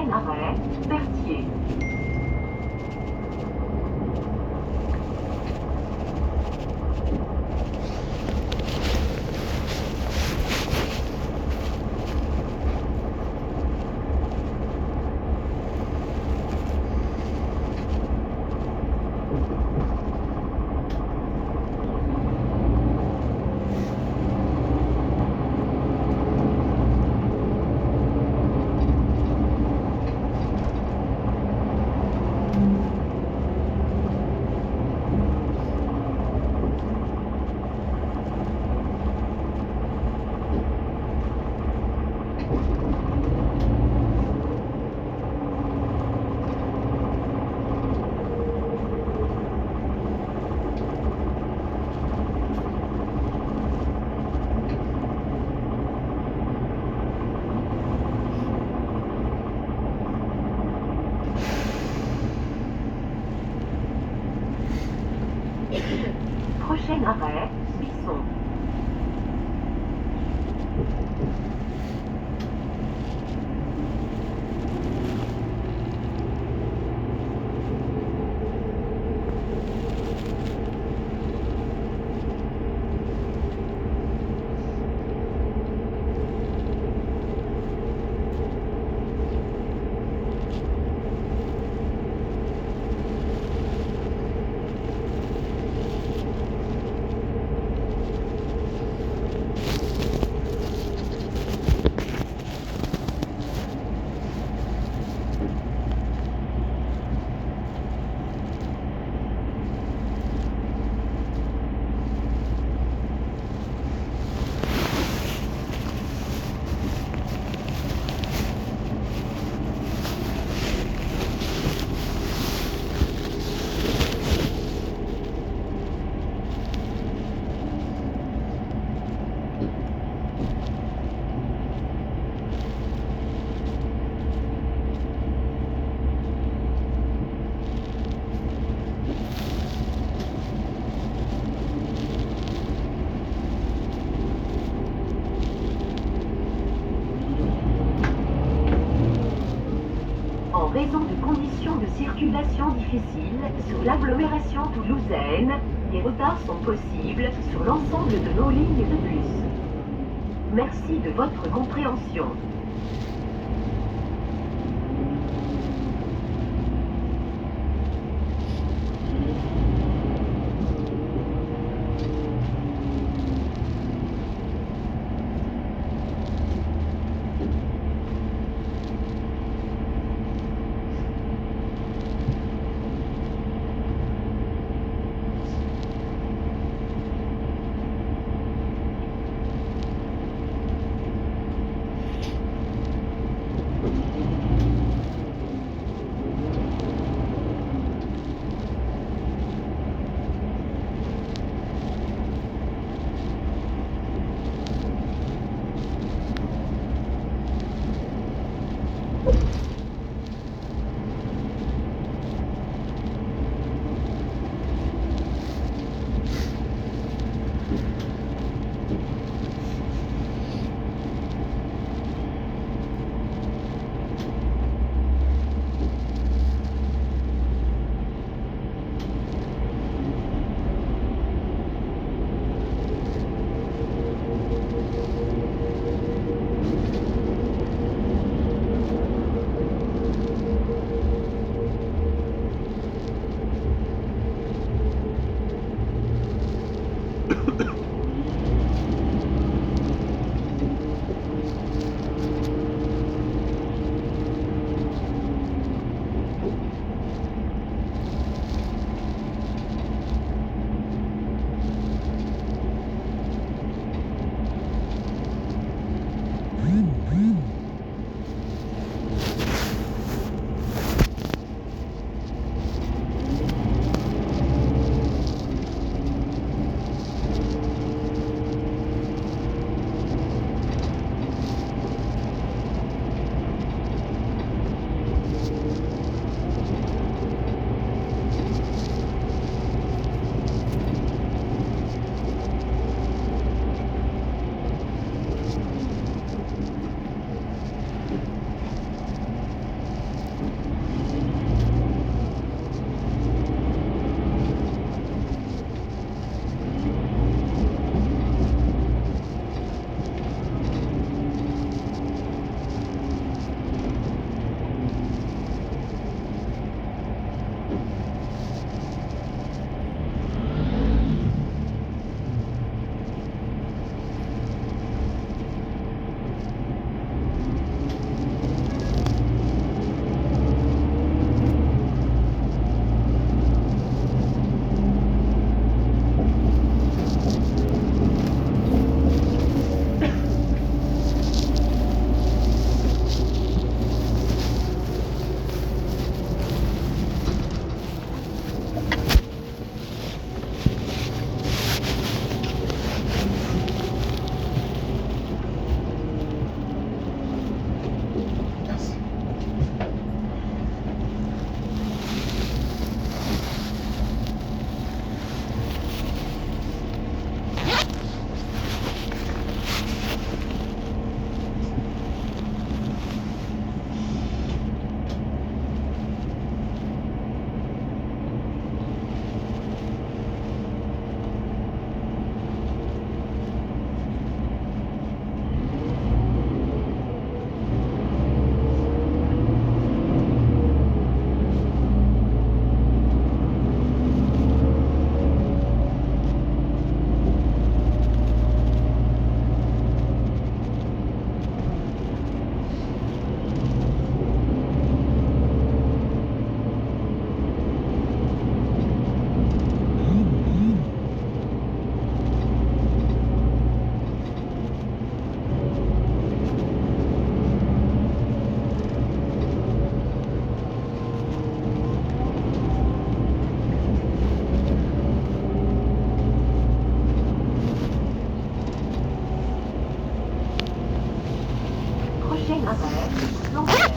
Prochain arrêt, Berthier. Prochain arrêt, Bisson. En raison de conditions de circulation difficiles sur l'agglomération toulousaine, des retards sont possibles sur l'ensemble de nos lignes de bus. Merci de votre compréhension. après, Lambert.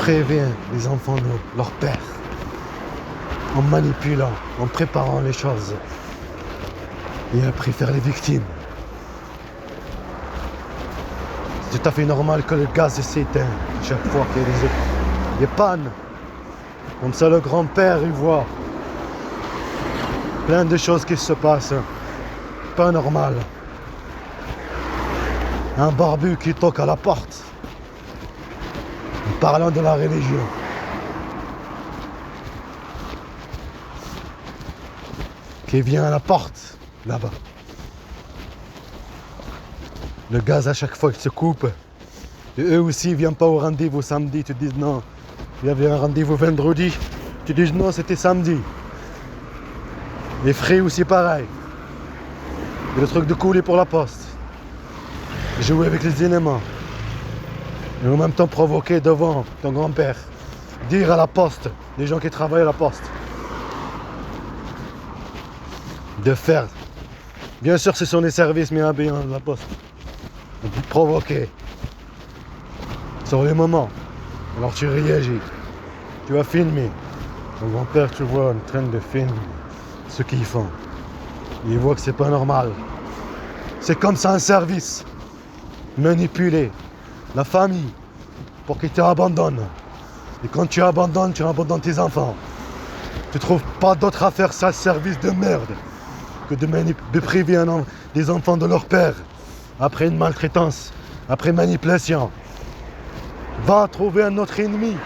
Prévient les enfants de leur père en manipulant, en préparant les choses et après faire les victimes. C'est tout à fait normal que le gaz s'éteint chaque fois qu'il y a des pannes. Comme ça le grand-père il voit plein de choses qui se passent. Pas normal. Un barbu qui toque à la porte. En parlant de la religion. Qui vient à la porte, là-bas. Le gaz à chaque fois qu'il se coupe. Et eux aussi ils viennent pas au rendez-vous samedi, ils te disent non. Il y avait un rendez-vous vendredi, tu dis non c'était samedi. Les frais aussi pareil. Et le truc de couler pour la poste. Jouer avec les éléments. Et en même temps provoquer devant ton grand-père. Dire à la poste, les gens qui travaillent à la poste. De faire. Bien sûr ce sont des services bienveillants de la poste. De provoquer. Sur les moments. Alors tu réagis. Tu vas filmer. Ton grand-père tu vois en train de filmer ce qu'ils font. Il voit que c'est pas normal. C'est comme ça un service. Manipuler la famille pour qu'ils t'abandonnent. Et quand tu abandonnes tes enfants. Tu trouves pas d'autre à faire ça, service de merde, que de priver des enfants de leur père après une maltraitance, après manipulation. Va trouver un autre ennemi.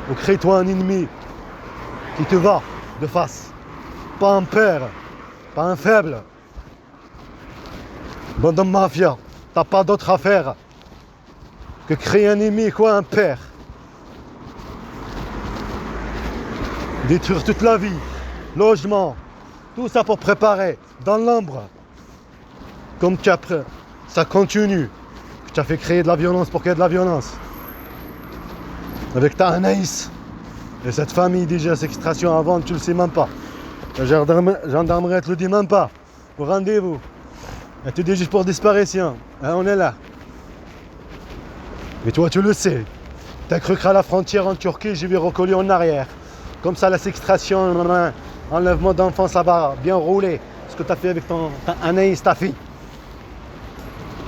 Ou crée-toi un ennemi qui te va de face. Pas un père, pas un faible. Bande de mafia, t'as pas d'autre affaire que créer un ennemi, quoi, un père. Détruire toute la vie, logement, tout ça pour préparer dans l'ombre. Comme tu as ça continue. Tu as fait créer de la violence pour qu'il y ait de la violence. Avec ta Anaïs et cette famille déjà séquestration avant, tu le sais même pas. La gendarmerie te le dit même pas. Au rendez-vous. Elle te dit juste pour disparition. Hein, on est là. Mais toi tu le sais. T'as cru qu'à la frontière en Turquie, je vais recoller en arrière. Comme ça la séquestration, enlèvement d'enfants, ça va bien rouler. Ce que tu as fait avec ta Anaïs, ta fille.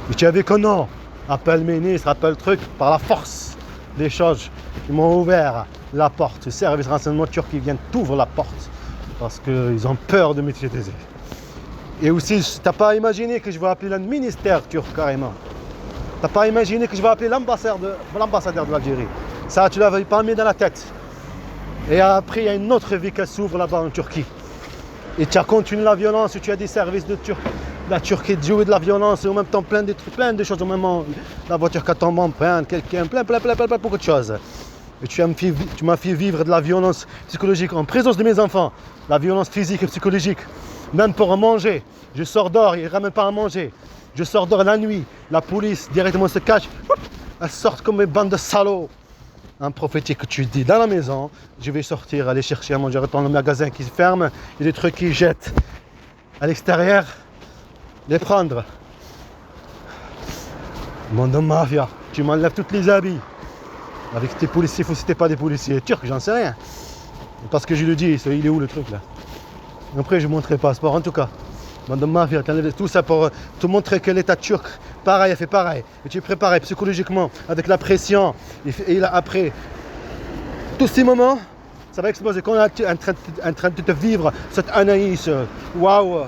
Mais tu avais que non. Appelle le ministre, appelle le truc, par la force des choses. Ils m'ont ouvert la porte. Le service renseignement turc, ils viennent t'ouvrir la porte. Parce qu'ils ont peur de m'utiliser. Et aussi, t'as pas imaginé que je vais appeler le ministère turc carrément. T'as pas imaginé que je vais appeler l'ambassadeur de l'Algérie. Ça, tu l'avais pas mis dans la tête. Et après, il y a une autre vie qui s'ouvre là-bas en Turquie. Et tu as continué la violence, tu as des services de la Turquie de jouer de la violence et en même temps plein de choses. Au moment la voiture qui tombe en panne, quelqu'un, plein, beaucoup de choses. Et tu m'as fait vivre de la violence psychologique en présence de mes enfants. La violence physique et psychologique. Même pour manger. Je sors dehors, ils ne ramènent pas à manger. Je sors dehors la nuit. La police directement se cache. Elles sortent comme une bande de salauds. Un prophétique que tu dis dans la maison, je vais sortir, aller chercher à manger, retourner au magasin qui se ferme, il y a des trucs qui jettent à l'extérieur, les prendre. Monde de mafia, tu m'enlèves tous les habits. Avec tes policiers, faut c'était pas des policiers turcs, j'en sais rien. Parce que je le dis, il est où le truc là? Après je montrerai le passeport en tout cas. Monde de mafia, t'enlèves tout ça pour te montrer que l'État turc, pareil, a fait pareil. Et tu es préparé psychologiquement, avec la pression. Et là, après, tous ces moments, ça va exploser. Quand on est en train de te vivre cette Anaïs, waouh,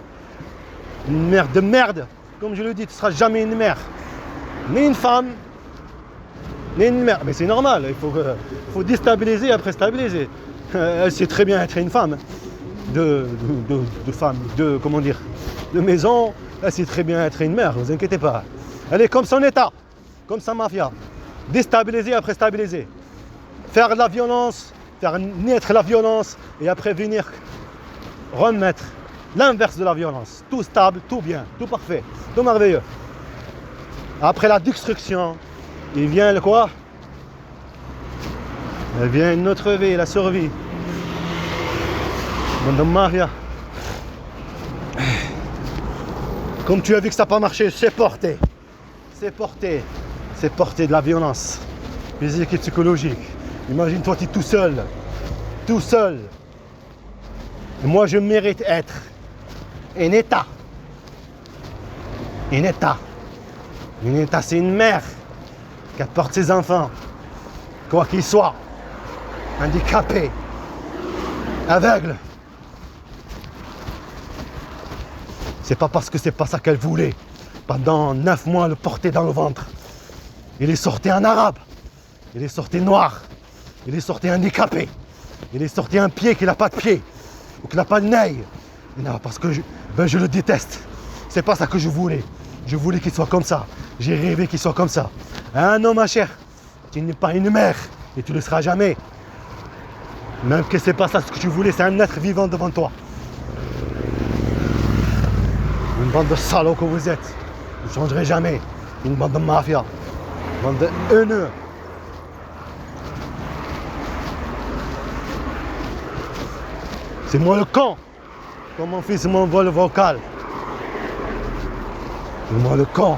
une mère de merde. Comme je le dis, tu ne seras jamais une mère. Ni une femme, ni une mère. Mais c'est normal, il faut déstabiliser après stabiliser. Elle sait très bien être une femme. De femme, comment dire, de maison, elle sait très bien être une mère, ne vous inquiétez pas. Elle est comme son état, comme sa mafia. Déstabiliser après stabiliser. Faire de la violence, faire naître la violence et après venir remettre l'inverse de la violence. Tout stable, tout bien, tout parfait, tout merveilleux. Après la destruction, il vient le quoi? Il vient une autre vie, la survie. Bande de mafia. Comme tu as vu que ça n'a pas marché, c'est porté. C'est porté. C'est porté de la violence physique et psychologique. Imagine-toi, tu es tout seul. Tout seul. Et moi, je mérite être un État. Un État. Un État, c'est une mère qui porte ses enfants, quoi qu'ils soient, handicapés, aveugles. C'est pas parce que c'est pas ça qu'elle voulait. Pendant 9 mois, le porter dans le ventre. Il est sorti un arabe. Il est sorti noir. Il est sorti handicapé. Il est sorti un pied qui n'a pas de pied. Ou qui n'a pas de nez. Non, parce que je le déteste. C'est pas ça que je voulais. Je voulais qu'il soit comme ça. J'ai rêvé qu'il soit comme ça. Hein, non, ma chère. Tu n'es pas une mère. Et tu ne le seras jamais. Même que c'est pas ça ce que tu voulais. C'est un être vivant devant toi. Une bande de salauds que vous êtes. Vous ne changerez jamais. Une bande de mafia. Une bande de haineux. C'est moi le con. Comme mon fils m'envoie le vocal. C'est moi le con.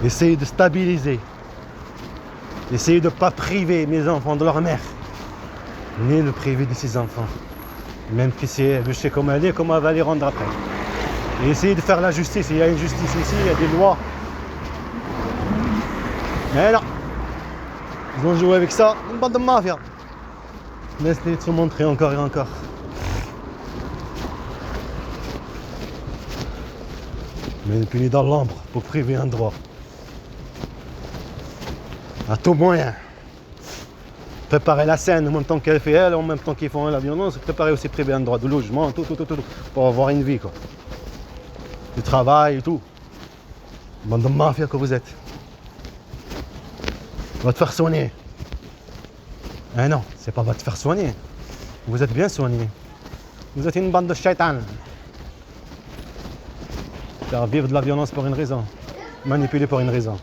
Essayez de stabiliser. Essayez de ne pas priver mes enfants de leur mère, ni de priver de ses enfants. Même si je sais comment elle est, comment elle va les rendre après. Et essayez de faire la justice. Il y a une justice ici, il y a des lois. Mais non, ils ont joué avec ça, une bande de mafia. Laisse-les te montrer encore et encore. Mais puni dans l'ombre pour priver un droit. À tout moyen. Préparer la scène en même temps qu'elle fait elle, en même temps qu'ils font la violence, préparer aussi priver un droit de logement, tout, pour avoir une vie quoi. Du travail et tout. Bande de mafia que vous êtes. Va te faire soigner. Eh non, c'est pas va te faire soigner. Vous êtes bien soigné. Vous êtes une bande de shaitan. Faire vivre de la violence pour une raison. Manipuler pour une raison.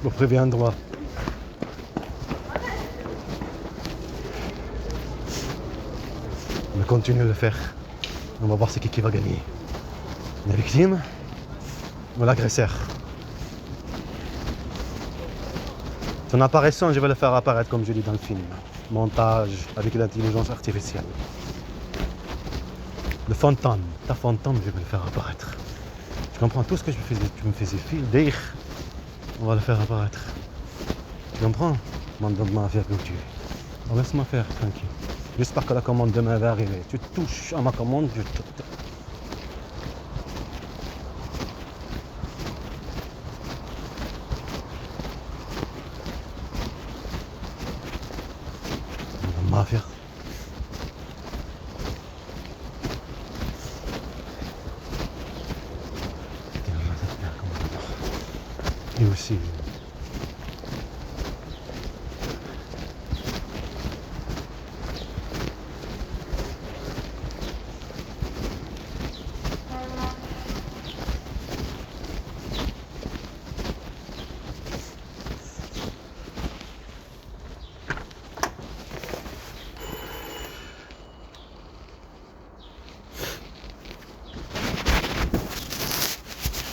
Pour priver un droit. Mais continuez de le faire. On va voir c'est qui va gagner. La victime ou l'agresseur. Ton apparition, je vais le faire apparaître comme je dis dans le film. Montage avec l'intelligence artificielle. Le fantôme, ta fantôme, je vais le faire apparaître. Tu comprends tout ce que tu me faisais dire, on va le faire apparaître. Tu comprends? Demande-moi à faire que tu es. Laisse-moi faire, tranquille. J'espère que la commande demain va arriver. Tu touches à ma commande, je te... Mafia. Et aussi